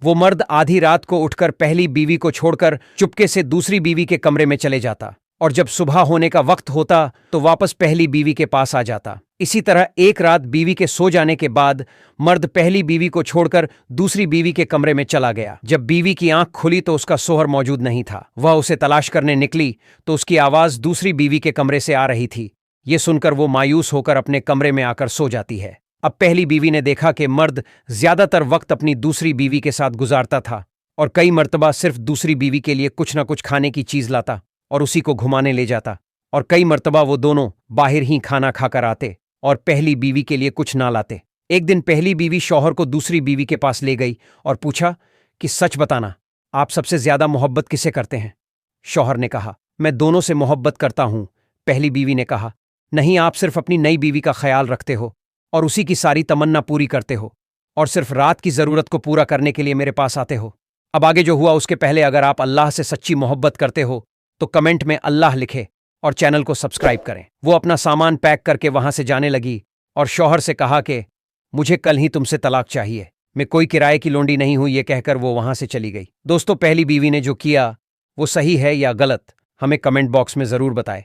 वो मर्द आधी रात को उठकर पहली बीवी को छोड़कर चुपके से दूसरी बीवी के कमरे में चले जाता और जब सुबह होने का वक्त होता तो वापस पहली बीवी के पास आ जाता। इसी तरह एक रात बीवी के सो जाने के बाद मर्द पहली बीवी को छोड़कर दूसरी बीवी के कमरे में चला गया। जब बीवी की आंख खुली तो उसका सोहर मौजूद नहीं था। वह उसे तलाश करने निकली तो उसकी आवाज दूसरी बीवी के कमरे से आ रही थी। ये सुनकर वो मायूस होकर अपने कमरे में आकर सो जाती है। अब पहली बीवी ने देखा कि मर्द ज्यादातर वक्त अपनी दूसरी बीवी के साथ गुजारता था और कई मर्तबा सिर्फ दूसरी बीवी के लिए कुछ न कुछ खाने की चीज लाता और उसी को घुमाने ले जाता, और कई मर्तबा वो दोनों बाहर ही खाना खाकर आते और पहली बीवी के लिए कुछ ना लाते। एक दिन पहली बीवी शौहर को दूसरी बीवी के पास ले गई और पूछा कि सच बताना, आप सबसे ज्यादा मोहब्बत किसे करते हैं? शौहर ने कहा, मैं दोनों से मोहब्बत करता हूं। पहली बीवी ने कहा, नहीं, आप सिर्फ अपनी नई बीवी का ख्याल रखते हो और उसी की सारी तमन्ना पूरी करते हो और सिर्फ रात की जरूरत को पूरा करने के लिए मेरे पास आते हो। अब आगे जो हुआ उसके पहले अगर आप अल्लाह से सच्ची मोहब्बत करते हो तो कमेंट में अल्लाह लिखे और चैनल को सब्सक्राइब करें। वो अपना सामान पैक करके वहां से जाने लगी और शौहर से कहा कि मुझे कल ही तुमसे तलाक चाहिए, मैं कोई किराए की लोंडी नहीं हूं। ये कहकर वो वहां से चली गई। दोस्तों, पहली बीवी ने जो किया वो सही है या गलत, हमें कमेंट बॉक्स में जरूर बताएं।